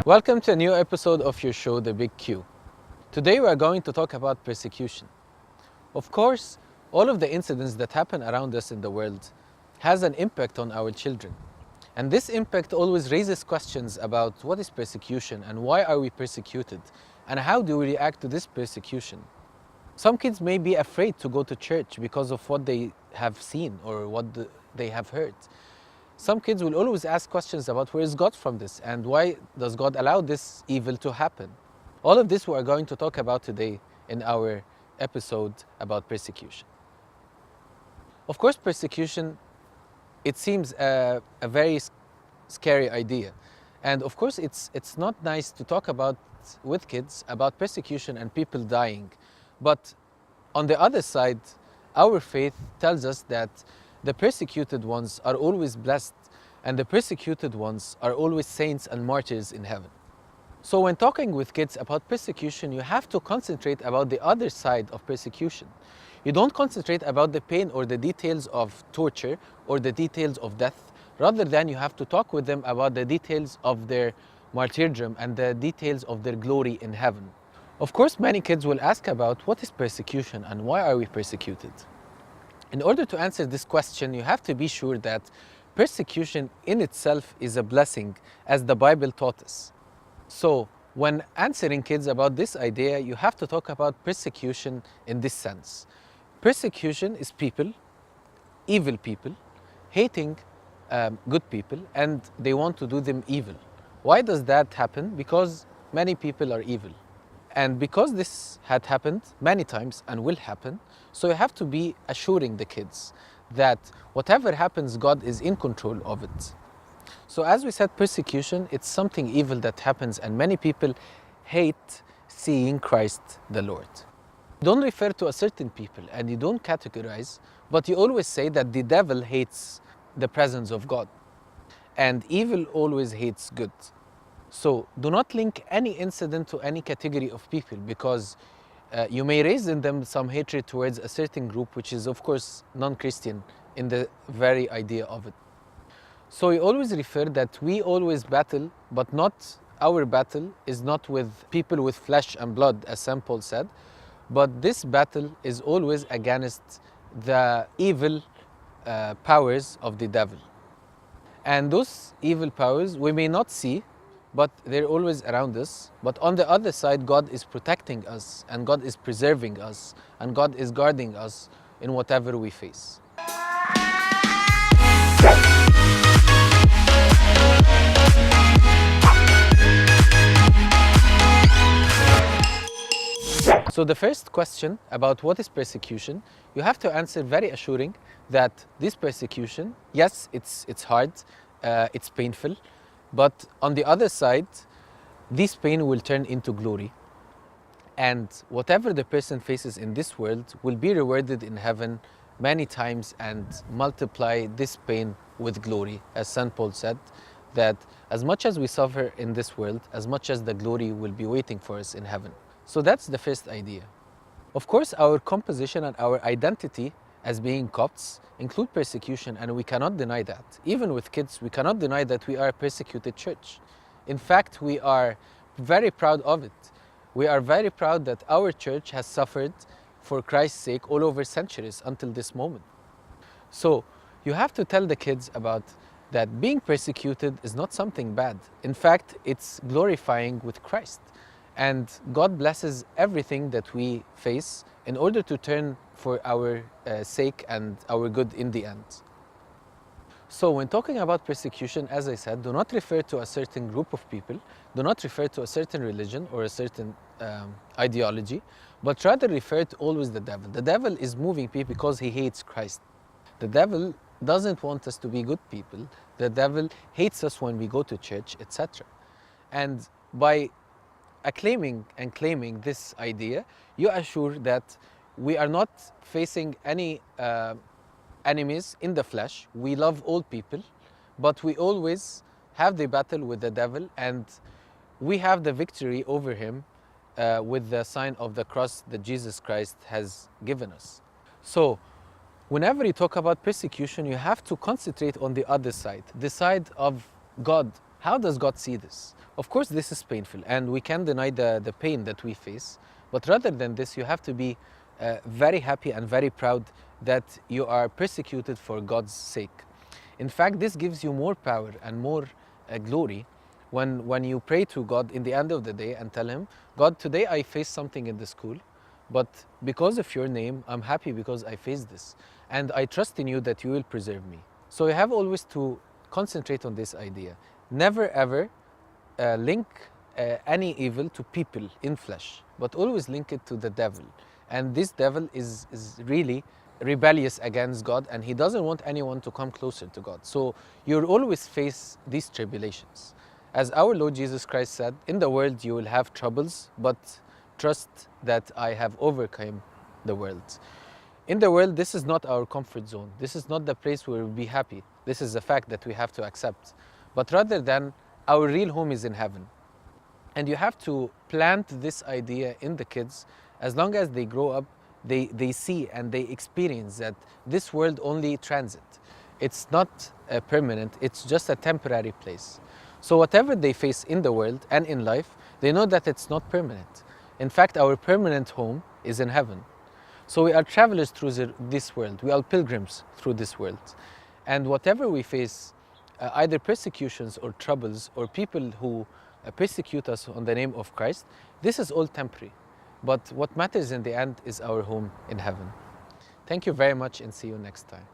Welcome to a new episode of your show, The Big Q. Today we are going to talk about persecution. Of course, all of the incidents that happen around us in the world has an impact on our children. And this impact always raises questions about what is persecution and why are we persecuted and how do we react to this persecution. Some kids may be afraid to go to church because of what they have seen or what they have heard. Some kids will always ask questions about where is God from this and why does God allow this evil to happen. All of this we are going to talk about today in our episode about persecution. Of course, persecution, it seems a very scary idea. And of course, it's not nice to talk about with kids about persecution and people dying. But on the other side, our faith tells us that the persecuted ones are always blessed and the persecuted ones are always saints and martyrs in heaven. So when talking with kids about persecution, you have to concentrate about the other side of persecution. You don't concentrate about the pain or the details of torture or the details of death. Rather than you have to talk with them about the details of their martyrdom and the details of their glory in heaven. Of course, many kids will ask about what is persecution and why are we persecuted? In order to answer this question, you have to be sure that persecution in itself is a blessing, as the Bible taught us. So, when answering kids about this idea, you have to talk about persecution in this sense. Persecution is people, evil people, hating good people, and they want to do them evil. Why does that happen? Because many people are evil. And because this had happened many times and will happen, so you have to be assuring the kids that whatever happens, God is in control of it. So as we said, persecution, it's something evil that happens and many people hate seeing Christ the Lord. Don't refer to a certain people and you don't categorize, but you always say that the devil hates the presence of God and evil always hates good. So do not link any incident to any category of people because you may raise in them some hatred towards a certain group, which is of course non-Christian in the very idea of it. So we always refer that we always battle, but not our battle is not with people with flesh and blood, as St. Paul said, but this battle is always against the evil powers of the devil. And those evil powers we may not see, but they're always around us. But on the other side, God is protecting us and God is preserving us and God is guarding us in whatever we face. So the first question about what is persecution, you have to answer very assuring that this persecution, yes, it's hard, it's painful, but on the other side, this pain will turn into glory. And whatever the person faces in this world will be rewarded in heaven many times and multiply this pain with glory. As St. Paul said, that as much as we suffer in this world, as much as the glory will be waiting for us in heaven. So that's the first idea. Of course, our composition and our identity as being Copts include persecution, and we cannot deny that. Even with kids, we cannot deny that we are a persecuted church. In fact, we are very proud of it. We are very proud that our church has suffered for Christ's sake all over centuries until this moment. So you have to tell the kids about that being persecuted is not something bad. In fact, it's glorifying with Christ. And God blesses everything that we face in order to turn for our sake and our good in the end. So when talking about persecution, as I said, do not refer to a certain group of people, do not refer to a certain religion or a certain ideology, but rather refer to always the devil. The devil is moving people because he hates Christ. The devil doesn't want us to be good people. The devil hates us when we go to church, etc. And by acclaiming and claiming this idea, you assure that we are not facing any enemies in the flesh. We love all people, but we always have the battle with the devil and we have the victory over him with the sign of the cross that Jesus Christ has given us. So whenever you talk about persecution, you have to concentrate on the other side, the side of God How does God see this? Of course, this is painful, and we can't deny the pain that we face. But rather than this, you have to be very happy and very proud that you are persecuted for God's sake. In fact, this gives you more power and more glory when you pray to God in the end of the day and tell Him, God, today I faced something in the school, but because of your name, I'm happy because I faced this. And I trust in you that you will preserve me. So you have always to concentrate on this idea. Never ever link any evil to people in flesh, but always link it to the devil. And this devil is really rebellious against God, and he doesn't want anyone to come closer to God. So you'll always face these tribulations. As our Lord Jesus Christ said, in the world you will have troubles, but trust that I have overcome the world. In the world, this is not our comfort zone. This is not the place where we'll be happy. This is a fact that we have to accept. But rather than, our real home is in heaven. And you have to plant this idea in the kids. As long as they grow up, they see and they experience that this world only transit. It's not permanent, it's just a temporary place. So whatever they face in the world and in life, they know that it's not permanent. In fact, our permanent home is in heaven. So we are travelers through this world. We are pilgrims through this world. And whatever we face, either persecutions or troubles or people who persecute us on the name of Christ, this is all temporary. But what matters in the end is our home in heaven. Thank you very much, and see you next time.